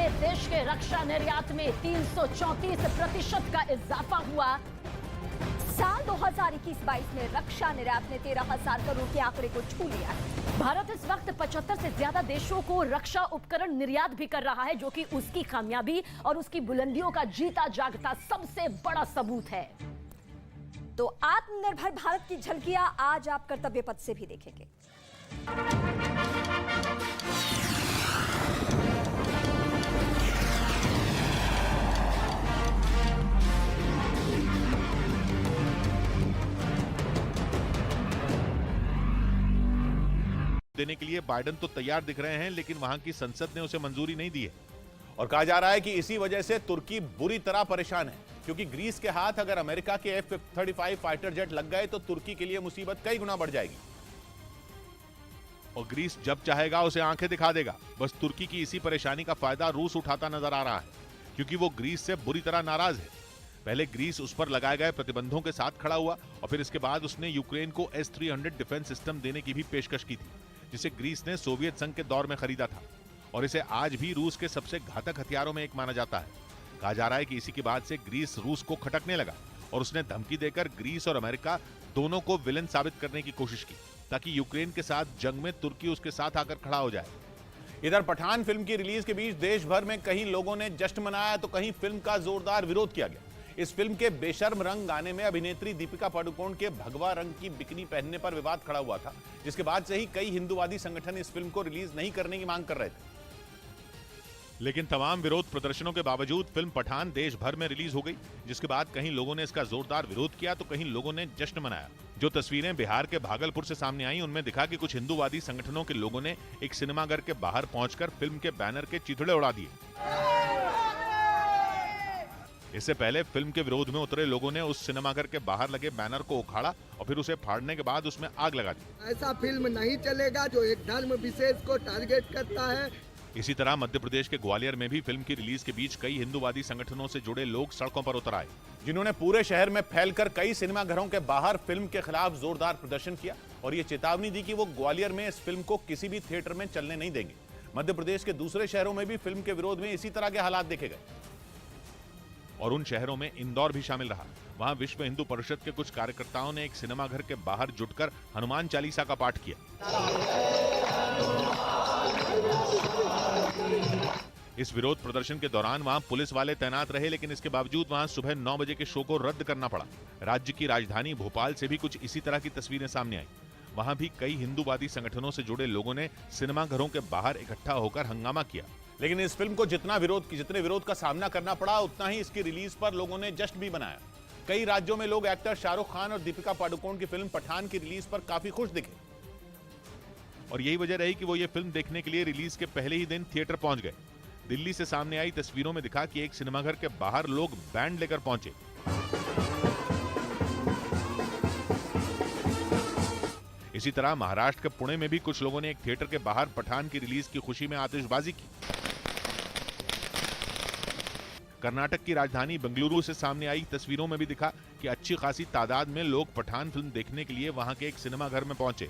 में देश के रक्षा निर्यात में 334% का इजाफा हुआ। साल 2021-22 में रक्षा निर्यात ने 13,000 करोड़ के आंकड़े को छू लिया है। भारत इस वक्त 75 से ज्यादा देशों को रक्षा उपकरण निर्यात भी कर रहा है, जो कि उसकी कामयाबी और उसकी बुलंदियों का जीता जागता सबसे बड़ा सबूत है। तो आत्मनिर्भर भारत की झलकियां आज आप कर्तव्य पथ से भी देखेंगे। देने के लिए बाइडेन तो तैयार दिख रहे हैं, लेकिन वहां की संसद ने उसे मंजूरी नहीं दी है। और कहा जा रहा है कि इसी वजह से तुर्की बुरी तरह परेशान है, क्योंकि ग्रीस के हाथ अगर अमेरिका के F-35 फाइटर जेट लग गए तो तुर्की के लिए मुसीबत कई गुना बढ़ जाएगी। और ग्रीस जब चाहेगा उसे आंखें दिखा देगा। बस तुर्की की इसी परेशानी का फायदा रूस उठाता नजर आ रहा है, क्योंकि वो ग्रीस से बुरी तरह नाराज है। पहले ग्रीस उस पर लगाए गए प्रतिबंधों के साथ खड़ा हुआ और फिर इसके बाद उसने यूक्रेन को S-300 डिफेंस सिस्टम देने की भी पेशकश की थी, जिसे ग्रीस ने सोवियत संघ के दौर में खरीदा था और इसे आज भी रूस के सबसे घातक हथियारों में एक माना जाता है। कहा जा रहा है कि इसी के बाद से ग्रीस रूस को खटकने लगा और उसने धमकी देकर ग्रीस और अमेरिका दोनों को विलन साबित करने की कोशिश की, ताकि यूक्रेन के साथ जंग में तुर्की उसके साथ आकर खड़ा हो जाए। इधर पठान फिल्म की रिलीज के बीच देश भर में कहीं लोगों ने जश्न मनाया तो कहीं फिल्म का जोरदार विरोध किया गया। इस फिल्म के बेशर्म रंग गाने में अभिनेत्री दीपिका पादुकोण के भगवा रंग की बिकनी पहनने पर विवाद खड़ा हुआ था, जिसके बाद से ही कई हिंदूवादी संगठन इस फिल्म को रिलीज नहीं करने की मांग कर रहे थे। लेकिन तमाम विरोध प्रदर्शनों के बावजूद फिल्म पठान देश भर में रिलीज हो गई, जिसके बाद कहीं लोगों ने इसका जोरदार विरोध किया तो कहीं लोगों ने जश्न मनाया। जो तस्वीरें बिहार के भागलपुर से सामने आई, उनमें दिखा कि कुछ हिंदूवादी संगठनों के लोगों ने एक सिनेमाघर के बाहर पहुंचकर फिल्म के बैनर के चिथड़े उड़ा दिए। इससे पहले फिल्म के विरोध में उतरे लोगों ने उस सिनेमाघर के बाहर लगे बैनर को उखाड़ा और फिर उसे फाड़ने के बाद उसमें आग लगा दी। ऐसा फिल्म नहीं चलेगा जो एक धर्म विशेष को टारगेट करता है। इसी तरह मध्य प्रदेश के ग्वालियर में भी फिल्म की रिलीज के बीच कई हिंदूवादी संगठनों से जुड़े लोग सड़कों पर उतर आए, जिन्होंने पूरे शहर में फैलकर कई सिनेमाघरों के बाहर फिल्म के खिलाफ जोरदार प्रदर्शन किया और ये चेतावनी दी कि वो ग्वालियर में इस फिल्म को किसी भी थिएटर में चलने नहीं देंगे। मध्य प्रदेश के दूसरे शहरों में भी फिल्म के विरोध में इसी तरह के हालात देखे गए और उन शहरों में इंदौर भी शामिल रहा। वहां विश्व हिंदू परिषद के कुछ कार्यकर्ताओं ने एक सिनेमाघर के बाहर जुटकर हनुमान चालीसा का पाठ किया। इस विरोध प्रदर्शन के दौरान वहां पुलिस वाले तैनात रहे, लेकिन इसके बावजूद वहां सुबह 9 बजे के शो को रद्द करना पड़ा। राज्य की राजधानी भोपाल से भी कुछ इसी तरह की तस्वीरें सामने आई। वहां भी कई हिंदूवादी संगठनों से जुड़े लोगों ने सिनेमाघरों के बाहर इकट्ठा होकर हंगामा किया। लेकिन इस फिल्म को जितने विरोध का सामना करना पड़ा, उतना ही इसकी रिलीज पर लोगों ने जश्न भी मनाया। कई राज्यों में लोग एक्टर शाहरुख खान और दीपिका पादुकोण की फिल्म पठान की रिलीज पर काफी खुश दिखे और यही वजह रही कि वो ये फिल्म देखने के लिए रिलीज के पहले ही दिन थिएटर पहुंच गए। दिल्ली से सामने आई तस्वीरों में दिखा कि एक सिनेमाघर के बाहर लोग बैंड लेकर पहुंचे। इसी तरह महाराष्ट्र के पुणे में भी कुछ लोगों ने एक थिएटर के बाहर पठान की रिलीज की खुशी में आतिशबाजी की। कर्नाटक की राजधानी बेंगलुरु से सामने आई तस्वीरों में भी दिखा कि अच्छी खासी तादाद में लोग पठान फिल्म देखने के लिए वहां के एक सिनेमाघर में पहुंचे।